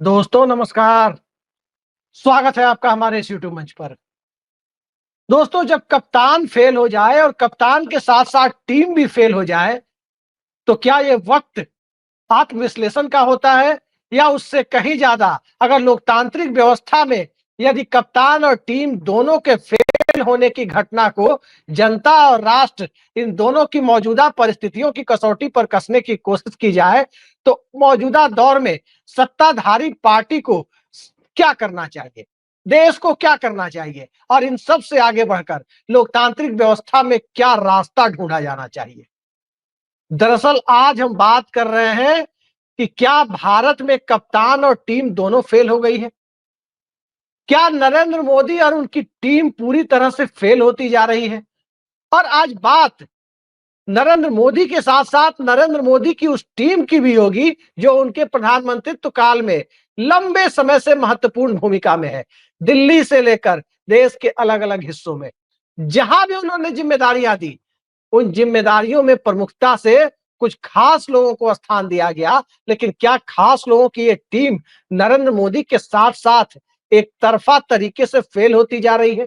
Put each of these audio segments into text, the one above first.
दोस्तों नमस्कार। स्वागत है आपका हमारे इस यूट्यूब मंच पर। दोस्तों, जब कप्तान फेल हो जाए और कप्तान के साथ साथ टीम भी फेल हो जाए, तो क्या ये वक्त आत्मविश्लेषण का होता है या उससे कहीं ज्यादा? अगर लोकतांत्रिक व्यवस्था में यदि कप्तान और टीम दोनों के फेल होने की घटना को जनता और राष्ट्र इन दोनों की मौजूदा परिस्थितियों की कसौटी पर कसने की कोशिश की जाए, तो मौजूदा दौर में सत्ताधारी पार्टी को क्या करना चाहिए, देश को क्या करना चाहिए और इन सब से आगे बढ़कर लोकतांत्रिक व्यवस्था में क्या रास्ता ढूंढा जाना चाहिए? दरअसल आज हम बात कर रहे हैं कि क्या भारत में कप्तान और टीम दोनों फेल हो गई है? क्या नरेंद्र मोदी और उनकी टीम पूरी तरह से फेल होती जा रही है? और आज बात नरेंद्र मोदी के साथ साथ नरेंद्र मोदी की उस टीम की भी होगी जो उनके प्रधानमंत्रित्व काल में लंबे समय से महत्वपूर्ण भूमिका में है। दिल्ली से लेकर देश के अलग अलग हिस्सों में जहां भी उन्होंने जिम्मेदारियां दी, उन जिम्मेदारियों में प्रमुखता से कुछ खास लोगों को स्थान दिया गया। लेकिन क्या खास लोगों की ये टीम नरेंद्र मोदी के साथ साथ एक तरफा तरीके से फेल होती जा रही है?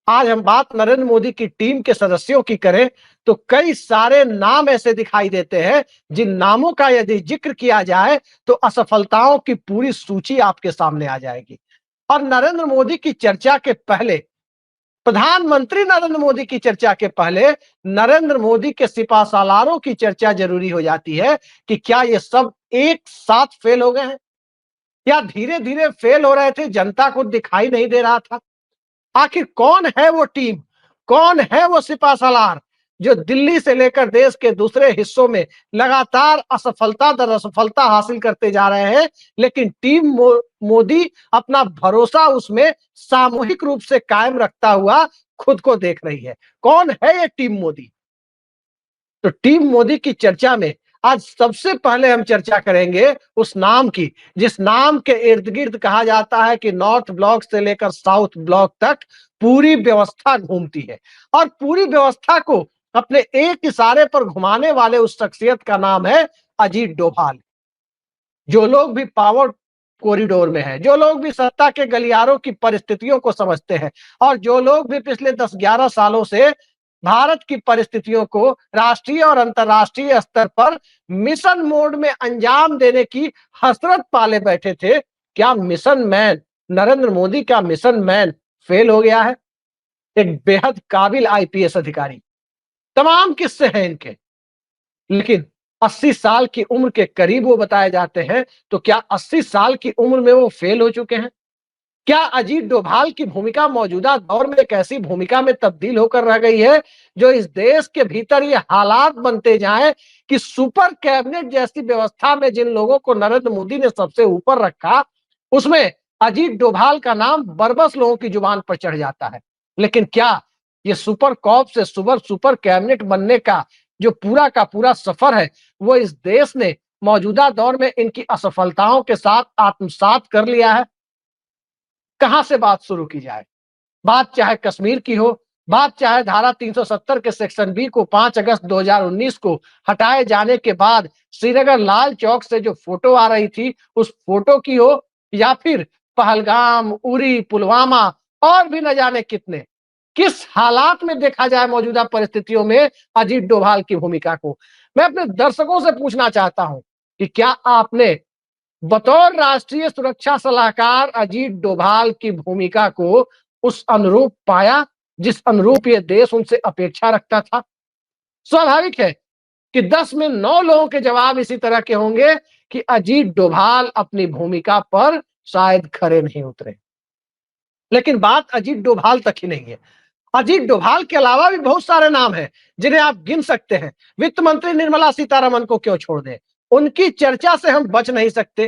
आज हम बात नरेंद्र मोदी की टीम के सदस्यों की करें तो कई सारे नाम ऐसे दिखाई देते हैं जिन नामों का यदि जिक्र किया जाए तो असफलताओं की पूरी सूची आपके सामने आ जाएगी। और नरेंद्र मोदी की चर्चा के पहले, प्रधानमंत्री नरेंद्र मोदी की चर्चा के पहले नरेंद्र मोदी के सिपहसालारों की चर्चा जरूरी हो जाती है कि क्या ये सब एक साथ फेल हो गए हैं या धीरे धीरे फेल हो रहे थे, जनता को दिखाई नहीं दे रहा था? आखिर कौन है वो टीम, कौन है वो सिपहसालार जो दिल्ली से लेकर देश के दूसरे हिस्सों में लगातार असफलता दर असफलता हासिल करते जा रहे हैं, लेकिन टीम मोदी अपना भरोसा उसमें सामूहिक रूप से कायम रखता हुआ खुद को देख रही है? कौन है ये टीम मोदी? तो टीम मोदी की चर्चा में आज सबसे पहले हम चर्चा करेंगे उस नाम की जिस नाम के इर्द गिर्द कहा जाता है कि नॉर्थ ब्लॉक से लेकर साउथ ब्लॉक तक पूरी व्यवस्था घूमती है। और पूरी व्यवस्था को अपने एक इशारे पर घुमाने वाले उस शख्सियत का नाम है अजीत डोभाल। जो लोग भी पावर कॉरिडोर में है, जो लोग भी सत्ता के गलियारों की परिस्थितियों को समझते हैं और जो लोग भी पिछले 10-11 सालों से भारत की परिस्थितियों को राष्ट्रीय और अंतर्राष्ट्रीय स्तर पर मिशन मोड में अंजाम देने की हसरत पाले बैठे थे, क्या मिशन मैन नरेंद्र मोदी का मिशन मैन फेल हो गया है? एक बेहद काबिल आईपीएस अधिकारी, तमाम किस्से हैं इनके, लेकिन 80 साल की उम्र के करीब वो बताए जाते हैं। तो क्या 80 साल की उम्र में वो फेल हो चुके हैं? क्या अजीत डोभाल की भूमिका मौजूदा दौर में एक ऐसी भूमिका में तब्दील होकर रह गई है जो इस देश के भीतर ये हालात बनते जाएं कि सुपर कैबिनेट जैसी व्यवस्था में जिन लोगों को नरेंद्र मोदी ने सबसे ऊपर रखा, उसमें अजीत डोभाल का नाम बरबस लोगों की जुबान पर चढ़ जाता है? लेकिन क्या ये सुपर कॉप से सुपर सुपर कैबिनेट बनने का जो पूरा का पूरा सफर है, वो इस देश ने मौजूदा दौर में इनकी असफलताओं के साथ आत्मसात कर लिया है? कहां से बात शुरू की जाए? बात चाहे कश्मीर की हो, बात चाहे धारा 370 के सेक्शन बी को 5 अगस्त 2019 को हटाए जाने के बाद श्रीनगर लाल चौक से जो फोटो आ रही थी उस फोटो की हो, या फिर पहलगाम, उरी, पुलवामा और भी न जाने कितने, किस हालात में देखा जाए मौजूदा परिस्थितियों में अजीत डोभाल की भूमिका को, मैं अपने दर्शकों से पूछना चाहता हूं कि क्या आपने बतौर राष्ट्रीय सुरक्षा सलाहकार अजीत डोभाल की भूमिका को उस अनुरूप पाया जिस अनुरूप ये देश उनसे अपेक्षा रखता था? स्वाभाविक है कि 10 में 9 लोगों के जवाब इसी तरह के होंगे कि अजीत डोभाल अपनी भूमिका पर शायद खरे नहीं उतरे। लेकिन बात अजीत डोभाल तक ही नहीं है। अजीत डोभाल के अलावा भी बहुत सारे नाम हैं जिन्हें आप गिन सकते हैं। वित्त मंत्री निर्मला सीतारमण को क्यों छोड़ दें? उनकी चर्चा से हम बच नहीं सकते।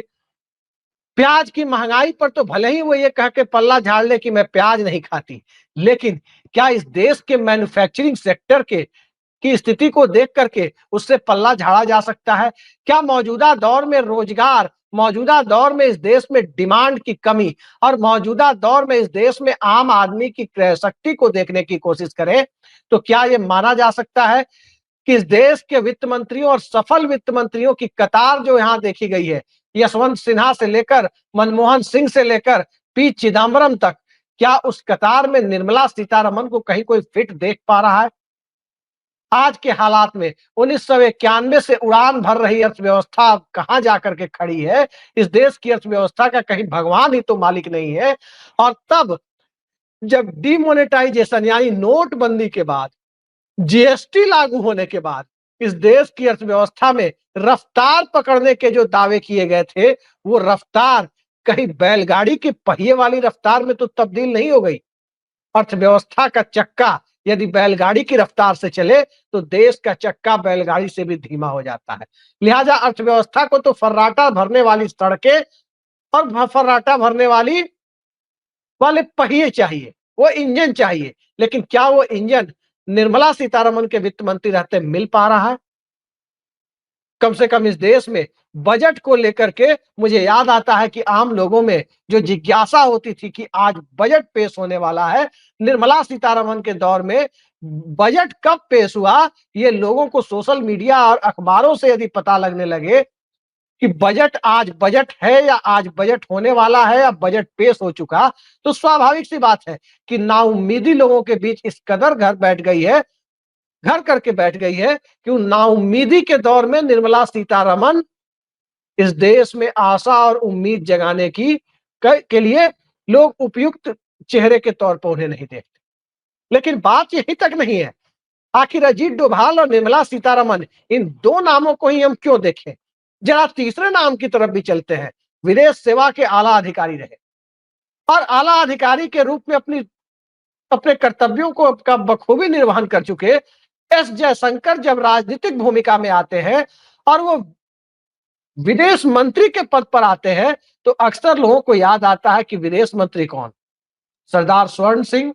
प्याज की महंगाई पर तो भले ही वो ये कह के पल्ला झाड़ ले कि मैं प्याज नहीं खाती, लेकिन क्या इस देश के मैन्युफैक्चरिंग सेक्टर के की स्थिति को देख करके उससे पल्ला झाड़ा जा सकता है? क्या मौजूदा दौर में रोजगार, मौजूदा दौर में इस देश में डिमांड की कमी और मौजूदा दौर में इस देश में आम आदमी की क्रय शक्ति को देखने की कोशिश करें तो क्या ये माना जा सकता है कि इस देश के वित्त मंत्रियों और सफल वित्त मंत्रियों की कतार जो यहां देखी गई है, यशवंत सिन्हा से लेकर मनमोहन सिंह से लेकर पी चिदम्बरम तक, क्या उस कतार में निर्मला सीतारमन को कहीं कोई फिट देख पा रहा है? आज के हालात में 1991 से उड़ान भर रही अर्थव्यवस्था कहां जाकर के खड़ी है? इस देश की अर्थव्यवस्था का कहीं भगवान ही तो मालिक नहीं है। और तब जब डिमोनेटाइजेशन यानी नोटबंदी के बाद, जीएसटी लागू होने के बाद इस देश की अर्थव्यवस्था में रफ्तार पकड़ने के जो दावे किए गए थे, वो रफ्तार कहीं बैलगाड़ी के पहिए वाली रफ्तार में तो तब्दील नहीं हो गई। अर्थव्यवस्था का चक्का यदि बैलगाड़ी की रफ्तार से चले तो देश का चक्का बैलगाड़ी से भी धीमा हो जाता है। लिहाजा अर्थव्यवस्था को तो फर्राटा भरने वाली सड़कें और फर्राटा भरने वाले पहिए चाहिए, वो इंजन चाहिए। लेकिन क्या वो इंजन निर्मला सीतारमन के वित्त मंत्री रहते मिल पा रहा है? कम से कम इस देश में बजट को लेकर के मुझे याद आता है कि आम लोगों में जो जिज्ञासा होती थी कि आज बजट पेश होने वाला है, निर्मला सीतारमन के दौर में बजट कब पेश हुआ, ये लोगों को सोशल मीडिया और अखबारों से यदि पता लगने लगे कि आज बजट है या आज बजट होने वाला है या बजट पेश हो चुका, तो स्वाभाविक सी बात है कि नाउम्मीदी लोगों के बीच इस कदर घर करके बैठ गई है कि उन नाउम्मीदी के दौर में निर्मला सीतारमन इस देश में आशा और उम्मीद जगाने के लिए लोग उपयुक्त चेहरे के तौर पर उन्हें नहीं देखते। लेकिन बात यही तक नहीं है। आखिर अजीत डोभाल और निर्मला सीतारमन, इन दो नामों को ही हम क्यों देखें? जरा तीसरे नाम की तरफ भी चलते हैं। विदेश सेवा के आला अधिकारी रहे और आला अधिकारी के रूप में अपने कर्तव्यों को का बखूबी निर्वहन कर चुके एस जयशंकर जब राजनीतिक भूमिका में आते हैं और वो विदेश मंत्री के पद पर आते हैं, तो अक्सर लोगों को याद आता है कि विदेश मंत्री कौन? सरदार स्वर्ण सिंह,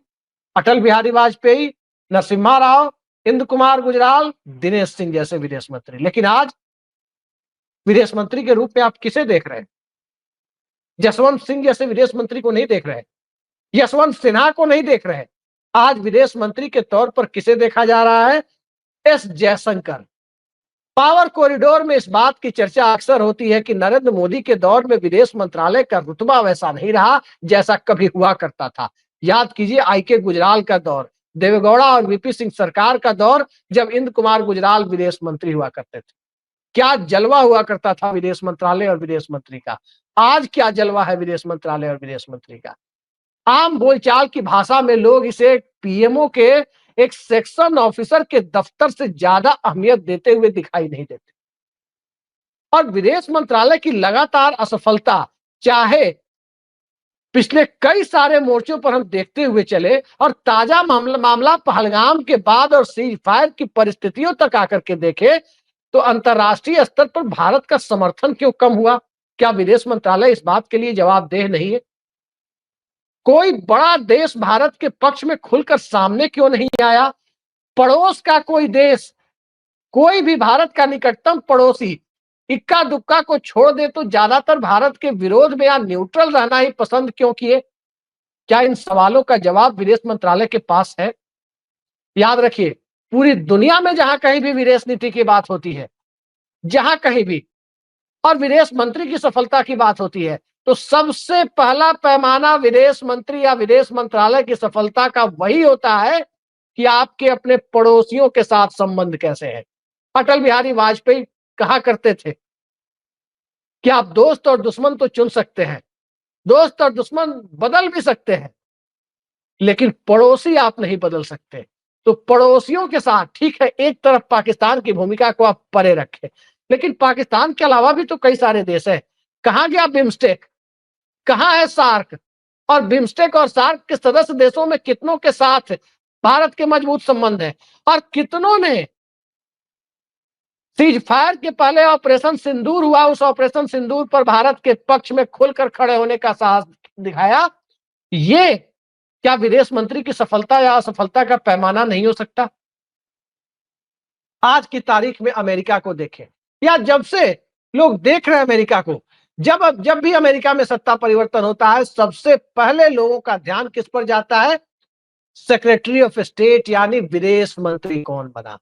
अटल बिहारी वाजपेयी, नरसिम्हा राव, इंदु कुमार गुजराल, दिनेश सिंह जैसे विदेश मंत्री। लेकिन आज विदेश मंत्री के रूप में आप किसे देख रहे हैं? जसवंत सिंह जैसे विदेश मंत्री को नहीं देख रहे, यशवंत सिन्हा को नहीं देख रहे। आज विदेश मंत्री के तौर पर किसे देखा जा रहा है? एस जयशंकर। पावर कॉरिडोर में इस बात की चर्चा अक्सर होती है कि नरेंद्र मोदी के दौर में विदेश मंत्रालय का रुतबा वैसा नहीं रहा जैसा कभी हुआ करता था। याद कीजिए आई.के. गुजराल का दौर, देवेगौड़ा और वीपी सिंह सरकार का दौर, जब इंदु कुमार गुजराल विदेश मंत्री हुआ करते थे। क्या जलवा हुआ करता था विदेश मंत्रालय और विदेश मंत्री का। आज क्या जलवा है विदेश मंत्रालय और विदेश मंत्री का। आम बोलचाल की भाषा में लोग इसे पीएमओ के एक सेक्शन ऑफिसर के दफ्तर से ज्यादा अहमियत देते हुए दिखाई नहीं देते। और विदेश मंत्रालय की लगातार असफलता, चाहे पिछले कई सारे मोर्चों पर हम देखते हुए चले और ताजा मामला पहलगाम के बाद और सीज फायर की परिस्थितियों तक आकर के देखे, तो अंतरराष्ट्रीय स्तर पर भारत का समर्थन क्यों कम हुआ? क्या विदेश मंत्रालय इस बात के लिए जवाबदेह नहीं है? कोई बड़ा देश भारत के पक्ष में खुलकर सामने क्यों नहीं आया? पड़ोस का कोई देश, कोई भी भारत का निकटतम पड़ोसी इक्का दुक्का को छोड़ दे तो ज्यादातर भारत के विरोध में या न्यूट्रल रहना ही पसंद क्यों किए? क्या इन सवालों का जवाब विदेश मंत्रालय के पास है? याद रखिए, पूरी दुनिया में जहां कहीं भी विदेश नीति की बात होती है, जहां कहीं भी, और विदेश मंत्री की सफलता की बात होती है, तो सबसे पहला पैमाना विदेश मंत्री या विदेश मंत्रालय की सफलता का वही होता है कि आपके अपने पड़ोसियों के साथ संबंध कैसे हैं। अटल बिहारी वाजपेयी कहा करते थे कि आप दोस्त और दुश्मन तो चुन सकते हैं, दोस्त और दुश्मन बदल भी सकते हैं, लेकिन पड़ोसी आप नहीं बदल सकते। तो पड़ोसियों के साथ, ठीक है, एक तरफ पाकिस्तान की भूमिका को आप परे रखें, लेकिन पाकिस्तान के अलावा भी तो कई सारे देश हैं। कहां गया बिम्स्टेक? कहां है सार्क? और बिम्स्टेक और सार्क के सदस्य देशों में कितनों के साथ भारत के मजबूत संबंध है, और कितनों ने सीज फायर के पहले ऑपरेशन सिंदूर हुआ, उस ऑपरेशन सिंदूर पर भारत के पक्ष में खुलकर खड़े होने का साहस दिखाया? ये क्या विदेश मंत्री की सफलता या असफलता का पैमाना नहीं हो सकता? आज की तारीख में अमेरिका को देखें, या जब से लोग देख रहे हैं अमेरिका को, जब भी अमेरिका में सत्ता परिवर्तन होता है, सबसे पहले लोगों का ध्यान किस पर जाता है? सेक्रेटरी ऑफ स्टेट यानी विदेश मंत्री कौन बना।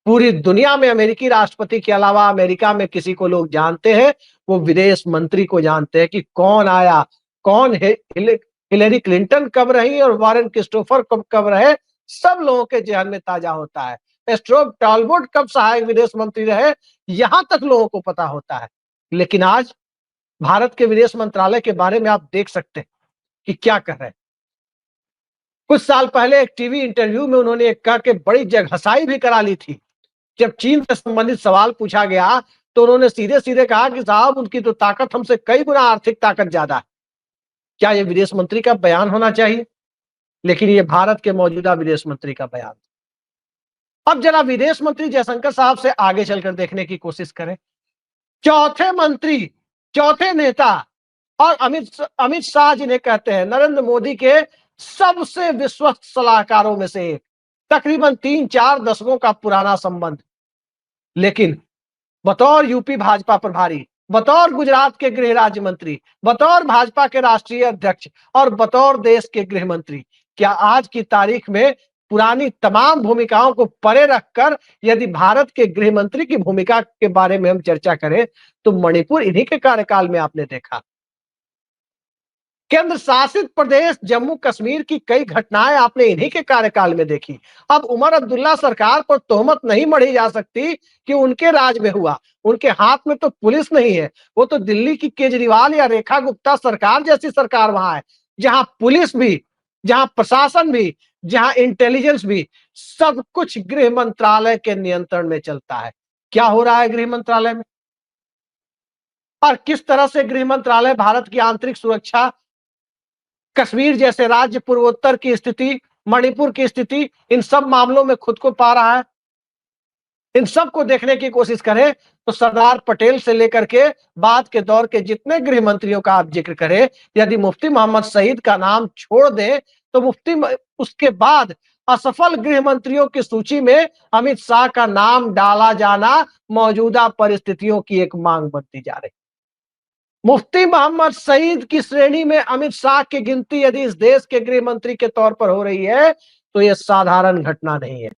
पूरी दुनिया में अमेरिकी राष्ट्रपति के अलावा अमेरिका में किसी को लोग जानते हैं, वो विदेश मंत्री को जानते हैं कि कौन आया, कौन है, हिलेरी क्लिंटन कब रही और वॉरेन क्रिस्टोफर कब रहे, सब लोगों के जहन में ताजा होता है। स्ट्रोब टॉलबोट कब सहायक विदेश मंत्री रहे, यहां तक लोगों को पता होता है। लेकिन आज भारत के विदेश मंत्रालय के बारे में आप देख सकते हैं कि क्या कर रहे हैं। कुछ साल पहले एक टीवी इंटरव्यू में उन्होंने एक कह के बड़ी जगहसाई भी करा ली थी। जब चीन से संबंधित सवाल पूछा गया तो उन्होंने सीधे सीधे कहा कि साहब उनकी तो ताकत हमसे कई गुना आर्थिक ताकत ज्यादा है। क्या यह विदेश मंत्री का बयान होना चाहिए? लेकिन यह भारत के मौजूदा विदेश मंत्री का बयान। अब जरा विदेश मंत्री जयशंकर साहब से आगे चलकर देखने की कोशिश करें। चौथे मंत्री, चौथे नेता, और अमित शाह जिन्हें कहते हैं नरेंद्र मोदी के सबसे विश्वस्त सलाहकारों में से एक, तकरीबन 3-4 दशकों का पुराना संबंध। लेकिन बतौर यूपी भाजपा प्रभारी, बतौर गुजरात के गृह राज्य मंत्री, बतौर भाजपा के राष्ट्रीय अध्यक्ष और बतौर देश के गृह मंत्री, क्या आज की तारीख में पुरानी तमाम भूमिकाओं को परे रखकर यदि भारत के गृह मंत्री की भूमिका के बारे में हम चर्चा करें तो मणिपुर इन्हीं के कार्यकाल में आपने देखा। केंद्र शासित प्रदेश जम्मू कश्मीर की कई घटनाएं आपने इन्हीं के कार्यकाल में देखी। अब उमर अब्दुल्ला सरकार पर तोहमत नहीं मढ़ी जा सकती कि उनके राज में हुआ। उनके हाथ में तो पुलिस नहीं है, वो तो दिल्ली की केजरीवाल या रेखा गुप्ता सरकार जैसी सरकार वहां है, जहां पुलिस भी, जहां प्रशासन भी, जहां इंटेलिजेंस भी, सब कुछ गृह मंत्रालय के नियंत्रण में चलता है। क्या हो रहा है गृह मंत्रालय में और किस तरह से गृह मंत्रालय भारत की आंतरिक सुरक्षा, कश्मीर जैसे राज्य, पूर्वोत्तर की स्थिति, मणिपुर की स्थिति, इन सब मामलों में खुद को पा रहा है। इन सब को देखने की कोशिश करें तो सरदार पटेल से लेकर के बाद के दौर के जितने गृह मंत्रियों का आप जिक्र करें, यदि मुफ्ती मोहम्मद सईद का नाम छोड़ दें तो उसके बाद असफल गृह मंत्रियों की सूची में अमित शाह का नाम डाला जाना मौजूदा परिस्थितियों की एक मांग बनती जा रही। मुफ्ती मोहम्मद सईद की श्रेणी में अमित शाह की गिनती यदि इस देश के गृह मंत्री के तौर पर हो रही है तो यह साधारण घटना नहीं है।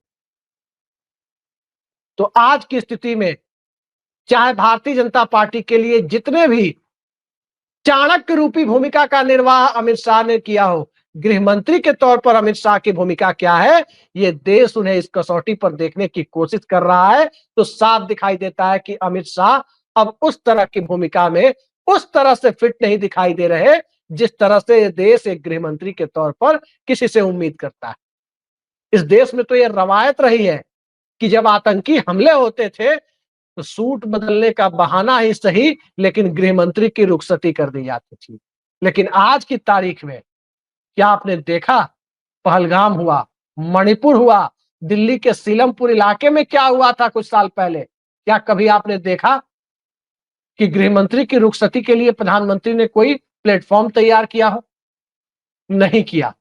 तो आज की स्थिति में चाहे भारतीय जनता पार्टी के लिए जितने भी चाणक्य रूपी भूमिका का निर्वाह अमित शाह ने किया हो, गृह मंत्री के तौर पर अमित शाह की भूमिका क्या है, यह देश उन्हें इस कसौटी पर देखने की कोशिश कर रहा है। तो साफ दिखाई देता है कि अमित शाह अब उस तरह की भूमिका में उस तरह से फिट नहीं दिखाई दे रहे जिस तरह से यह देश एक गृह मंत्री के तौर पर किसी से उम्मीद करता है। इस देश में तो यह रवायत रही है कि जब आतंकी हमले होते थे तो सूट बदलने का बहाना ही सही, लेकिन गृह मंत्री की रुखसती कर दी जाती थी। लेकिन आज की तारीख में क्या आपने देखा, पहलगाम हुआ, मणिपुर हुआ, दिल्ली के सीलमपुर इलाके में क्या हुआ था कुछ साल पहले, क्या कभी आपने देखा कि गृह मंत्री की रुखसती के लिए प्रधानमंत्री ने कोई प्लेटफॉर्म तैयार किया हो? नहीं किया।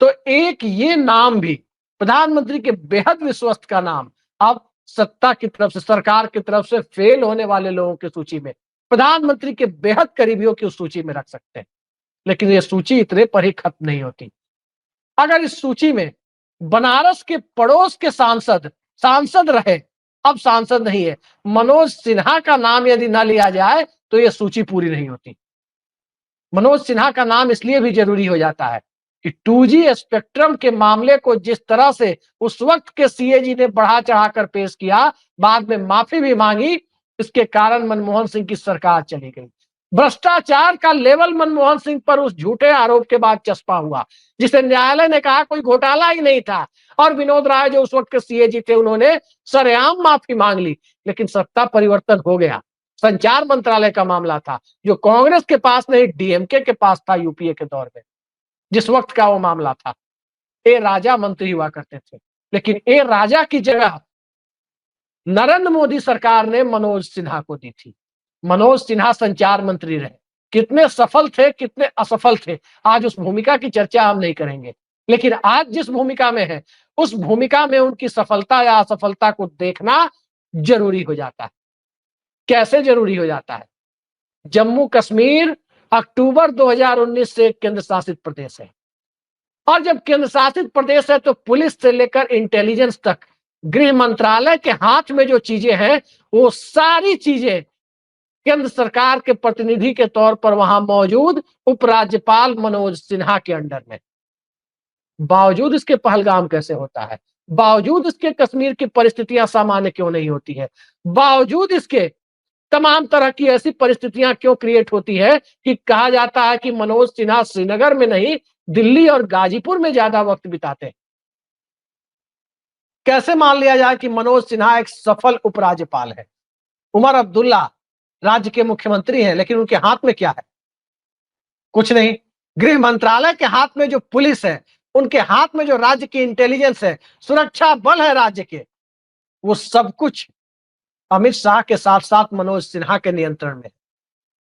तो एक ये नाम भी, प्रधानमंत्री के बेहद विश्वस्त का नाम, अब सत्ता की तरफ से, सरकार की तरफ से फेल होने वाले लोगों की सूची में, प्रधानमंत्री के बेहद करीबियों की उस सूची में रख सकते हैं। लेकिन ये सूची इतने पर ही खत्म नहीं होती। अगर इस सूची में बनारस के पड़ोस के सांसद रहे, अब सांसद नहीं है, मनोज सिन्हा का नाम यदि न लिया जाए तो यह सूची पूरी नहीं होती। मनोज सिन्हा का नाम इसलिए भी जरूरी हो जाता है कि 2G स्पेक्ट्रम के मामले को जिस तरह से उस वक्त के सीएजी ने बढ़ा चढ़ाकर पेश किया, बाद में माफी भी मांगी, इसके कारण मनमोहन सिंह की सरकार चली गई। भ्रष्टाचार का लेवल मनमोहन सिंह पर उस झूठे आरोप के बाद चस्पा हुआ जिसे न्यायालय ने कहा कोई घोटाला ही नहीं था, और विनोद राय जो उस वक्त के सीएजी थे उन्होंने सरेआम माफी मांग ली। लेकिन सत्ता परिवर्तन हो गया, संचार मंत्रालय का मामला था जो कांग्रेस के पास नहीं डीएमके के पास था यूपीए के दौर में, जिस वक्त का वो मामला था। ए राजा मंत्री हुआ करते थे, लेकिन ए राजा की जगह नरेंद्र मोदी सरकार ने मनोज सिन्हा को दी थी। मनोज सिन्हा संचार मंत्री रहे, कितने सफल थे कितने असफल थे, आज उस भूमिका की चर्चा हम नहीं करेंगे। लेकिन आज जिस भूमिका में है उस भूमिका में उनकी सफलता या असफलता को देखना जरूरी हो जाता है। कैसे जरूरी हो जाता है? जम्मू कश्मीर अक्टूबर 2019 से केंद्र शासित प्रदेश है, और जब केंद्र शासित प्रदेश है तो पुलिस से लेकर इंटेलिजेंस तक गृह मंत्रालय के हाथ में जो चीजें हैं वो सारी चीजें केंद्र सरकार के प्रतिनिधि के तौर पर वहां मौजूद उपराज्यपाल मनोज सिन्हा के अंडर में। बावजूद इसके पहलगाम कैसे होता है, बावजूद इसके कश्मीर की परिस्थितियां सामान्य क्यों नहीं होती है, बावजूद इसके तमाम तरह की ऐसी परिस्थितियां क्यों क्रिएट होती है कि कहा जाता है कि मनोज सिन्हा श्रीनगर में नहीं दिल्ली और गाजीपुर में ज्यादा वक्त बिताते हैं। कैसे मान लिया जाए कि मनोज सिन्हा एक सफल उपराज्यपाल है? उमर अब्दुल्ला राज्य के मुख्यमंत्री हैं, लेकिन उनके हाथ में क्या है? कुछ नहीं। गृह मंत्रालय के हाथ में जो पुलिस है, उनके हाथ में जो राज्य की इंटेलिजेंस है, सुरक्षा बल है राज्य के, वो सब कुछ अमित शाह के साथ साथ मनोज सिन्हा के नियंत्रण में।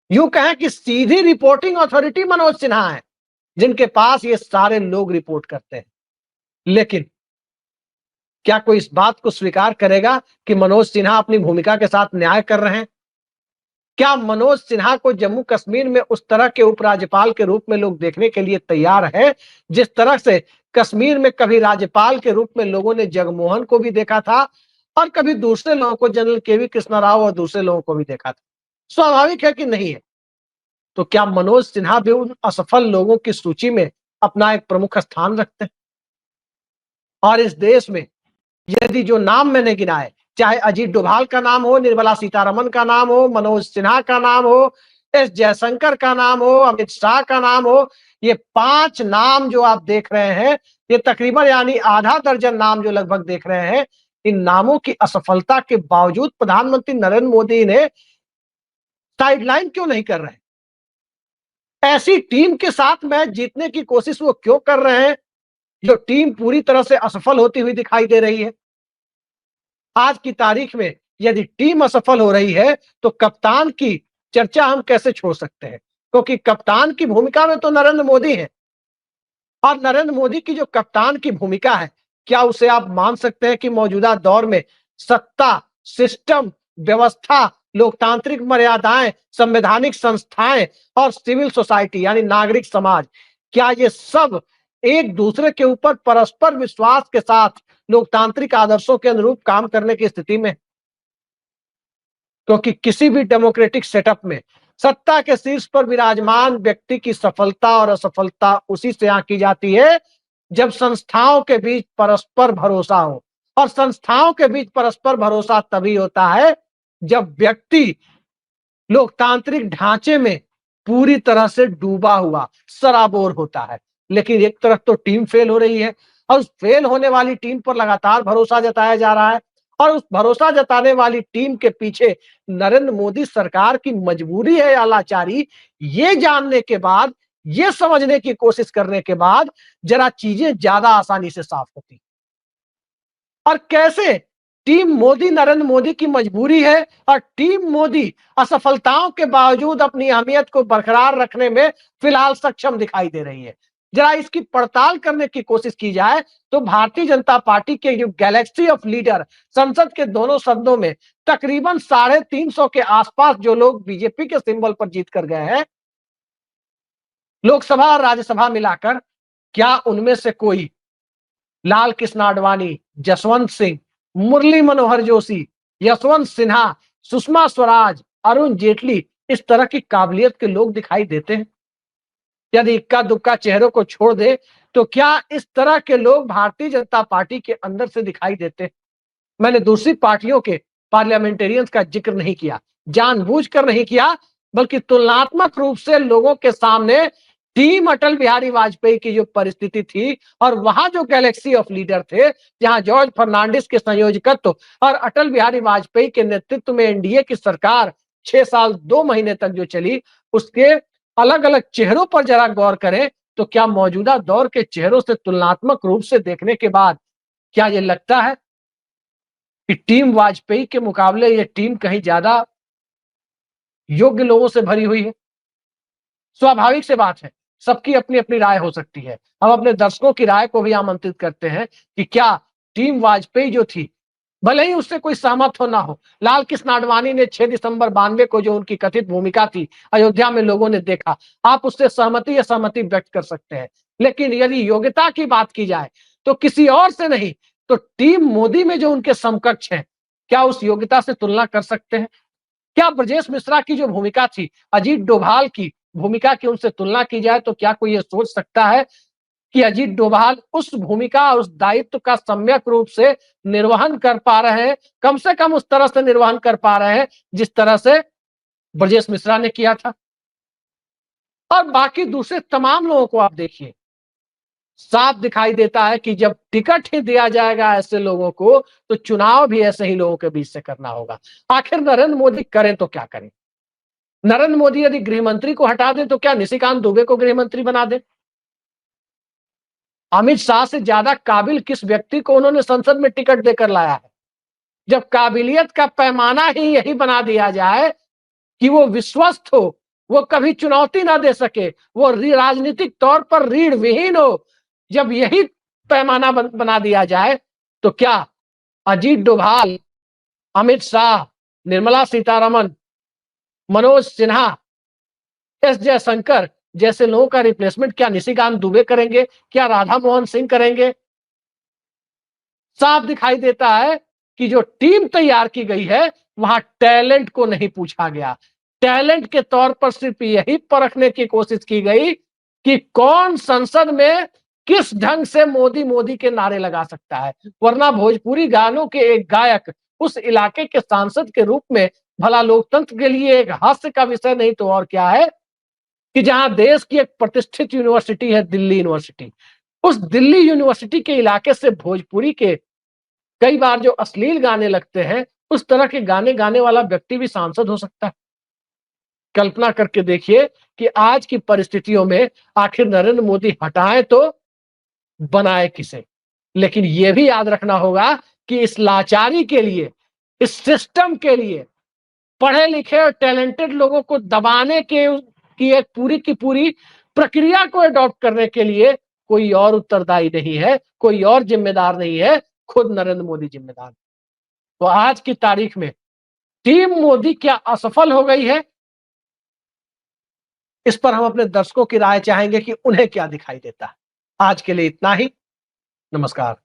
यूं कहें कि सीधी रिपोर्टिंग अथॉरिटी मनोज सिन्हा है, जिनके पास ये सारे लोग रिपोर्ट करते हैं। लेकिन क्या कोई इस बात को स्वीकार करेगा कि मनोज सिन्हा अपनी भूमिका के साथ न्याय कर रहे हैं? क्या मनोज सिन्हा को जम्मू कश्मीर में उस तरह के उपराज्यपाल के रूप में लोग देखने के लिए तैयार है, जिस तरह से कश्मीर में कभी राज्यपाल के रूप में लोगों ने जगमोहन को भी देखा था और कभी दूसरे लोगों को, जनरल केवी कृष्णा राव और दूसरे लोगों को भी देखा था? स्वाभाविक है कि नहीं है। तो क्या मनोज सिन्हा भी उन असफल लोगों की सूची में अपना एक प्रमुख स्थान रखते हैं? और इस देश में यदि जो नाम मैंने गिनाए, चाहे अजीत डोभाल का नाम हो, निर्मला सीतारमण का नाम हो, मनोज सिन्हा का नाम हो, एस जयशंकर का नाम हो, अमित शाह का नाम हो, ये 5 नाम जो आप देख रहे हैं, ये तकरीबन यानी आधा दर्जन नाम जो लगभग देख रहे हैं, इन नामों की असफलता के बावजूद प्रधानमंत्री नरेंद्र मोदी ने साइडलाइन क्यों नहीं कर रहे? ऐसी टीम के साथ मैच जीतने की कोशिश वो क्यों कर रहे हैं, जो टीम पूरी तरह से असफल होती हुई दिखाई दे रही है? आज की तारीख में यदि टीम असफल हो रही है तो कप्तान की चर्चा हम कैसे छोड़ सकते हैं? क्योंकि कप्तान की भूमिका में तो नरेंद्र मोदी है, और नरेंद्र मोदी की जो कप्तान की भूमिका है, क्या उसे आप मान सकते हैं कि मौजूदा दौर में सत्ता, सिस्टम, व्यवस्था, लोकतांत्रिक मर्यादाएं, संवैधानिक संस्थाएं और सिविल सोसाइटी यानी नागरिक समाज, क्या ये सब एक दूसरे के ऊपर परस्पर विश्वास के साथ लोकतांत्रिक आदर्शों के अनुरूप काम करने की स्थिति में? क्योंकि किसी भी डेमोक्रेटिक सेटअप में सत्ता के शीर्ष पर विराजमान व्यक्ति की सफलता और असफलता उसी से आंकी जाती है जब संस्थाओं के बीच परस्पर भरोसा हो, और संस्थाओं के बीच परस्पर भरोसा तभी होता है जब व्यक्ति लोकतांत्रिक ढांचे में पूरी तरह से डूबा हुआ, सराबोर होता है। लेकिन एक तरफ तो टीम फेल हो रही है और उस फेल होने वाली टीम पर लगातार भरोसा जताया जा रहा है, और उस भरोसा जताने वाली टीम के पीछे नरेंद्र मोदी सरकार की मजबूरी है या लाचारी, ये जानने के बाद, ये समझने की कोशिश करने के बाद जरा चीजें ज्यादा आसानी से साफ होती। और कैसे टीम मोदी, नरेंद्र मोदी की मजबूरी है और टीम मोदी असफलताओं के बावजूद अपनी अहमियत को बरकरार रखने में फिलहाल सक्षम दिखाई दे रही है। जरा इसकी पड़ताल करने की कोशिश की जाए तो भारतीय जनता पार्टी के जो गैलेक्सी ऑफ लीडर संसद के दोनों सदनों में तकरीबन 350 के आसपास जो लोग बीजेपी के सिंबल पर जीत कर गए हैं, लोकसभा और राज्यसभा मिलाकर, क्या उनमें से कोई लाल कृष्ण आडवाणी, जसवंत सिंह, मुरली मनोहर जोशी, यशवंत सिन्हा, सुषमा स्वराज, अरुण जेटली, इस तरह की काबिलियत के लोग दिखाई देते हैं? यदि इक्का दुक्का चेहरों को छोड़ दे तो क्या इस तरह के लोग भारतीय जनता पार्टी के अंदर से दिखाई देते हैं? मैंने दूसरी पार्टियों के पार्लियामेंटेरियंस का जिक्र नहीं किया, जानबूझकर नहीं किया, बल्कि तुलनात्मक रूप से लोगों के सामने टीम अटल बिहारी वाजपेयी की जो परिस्थिति थी और वहां जो गैलेक्सी ऑफ लीडर थे, जहां जॉर्ज फर्नांडिस के संयोजकत्व और अटल बिहारी वाजपेयी के नेतृत्व में एनडीए की सरकार 6 साल 2 महीने तक जो चली, उसके अलग अलग चेहरों पर जरा गौर करें तो क्या मौजूदा दौर के चेहरों से तुलनात्मक रूप से देखने के बाद क्या ये लगता है कि टीम वाजपेयी के मुकाबले ये टीम कहीं ज्यादा योग्य लोगों से भरी हुई है? स्वाभाविक से बात है, सबकी अपनी अपनी राय हो सकती है। हम अपने दर्शकों की राय को भी आमंत्रित करते हैं कि क्या टीम वाजपेयी जो थी, भले ही उससे कोई सहमत हो ना हो, लाल कृष्ण आडवाणी ने 6 दिसंबर 92 को जो उनकी कथित भूमिका थी अयोध्या में लोगों ने देखा, आप उससे सहमति या सहमति व्यक्त कर सकते हैं। लेकिन यदि योग्यता की बात की जाए तो किसी और से नहीं, तो टीम मोदी में जो उनके समकक्ष हैं, क्या उस योग्यता से तुलना कर सकते हैं? क्या ब्रजेश मिश्रा की जो भूमिका थी, अजीत डोभाल की भूमिका की उनसे तुलना की जाए तो क्या कोई ये सोच सकता है कि अजीत डोभाल उस भूमिका, उस दायित्व का सम्यक रूप से निर्वहन कर पा रहे हैं, कम से कम उस तरह से निर्वहन कर पा रहे हैं जिस तरह से ब्रजेश मिश्रा ने किया था? और बाकी दूसरे तमाम लोगों को आप देखिए, साफ दिखाई देता है कि जब टिकट ही दिया जाएगा ऐसे लोगों को, तो चुनाव भी ऐसे ही लोगों के बीच से करना होगा। आखिर नरेंद्र मोदी करें तो क्या करें? नरेंद्र मोदी यदि गृह मंत्री को हटा दें तो क्या निशिकांत दुबे को गृह मंत्री बना दें? अमित शाह से ज्यादा काबिल किस व्यक्ति को उन्होंने संसद में टिकट देकर लाया है? जब काबिलियत का पैमाना ही यही बना दिया जाए कि वो विश्वस्त हो, वो कभी चुनौती ना दे सके, वो राजनीतिक तौर पर रीढ़ विहीन हो, जब यही पैमाना बना दिया जाए, तो क्या अजीत डोभाल, अमित शाह, निर्मला सीतारमन, मनोज सिन्हा, एस जयशंकर जैसे लोगों का रिप्लेसमेंट क्या निशिकांत दुबे करेंगे? क्या राधा मोहन सिंह करेंगे? साफ दिखाई देता है कि जो टीम तैयार की गई है वहां टैलेंट को नहीं पूछा गया। टैलेंट के तौर पर सिर्फ यही परखने की कोशिश की गई कि कौन संसद में किस ढंग से मोदी मोदी के नारे लगा सकता है, वरना भोजपुरी गानों के एक गायक उस इलाके के सांसद के रूप में भला लोकतंत्र के लिए एक हास्य का विषय नहीं तो और क्या है कि जहां देश की एक प्रतिष्ठित यूनिवर्सिटी है दिल्ली यूनिवर्सिटी, उस दिल्ली यूनिवर्सिटी के इलाके से भोजपुरी के कई बार जो अश्लील गाने लगते हैं, उस तरह के गाने गाने वाला व्यक्ति भी सांसद हो सकता है। कल्पना करके देखिए कि आज की परिस्थितियों में आखिर नरेंद्र मोदी हटाएं तो बनाए किसे? लेकिन यह भी याद रखना होगा कि इस लाचारी के लिए, इस सिस्टम के लिए पढ़े लिखे और टैलेंटेड लोगों को दबाने के की एक पूरी की पूरी प्रक्रिया को अडॉप्ट करने के लिए कोई और उत्तरदायी नहीं है, कोई और जिम्मेदार नहीं है, खुद नरेंद्र मोदी जिम्मेदार। तो आज की तारीख में टीम मोदी क्या असफल हो गई है? इस पर हम अपने दर्शकों की राय चाहेंगे कि उन्हें क्या दिखाई देता है। आज के लिए इतना ही। नमस्कार।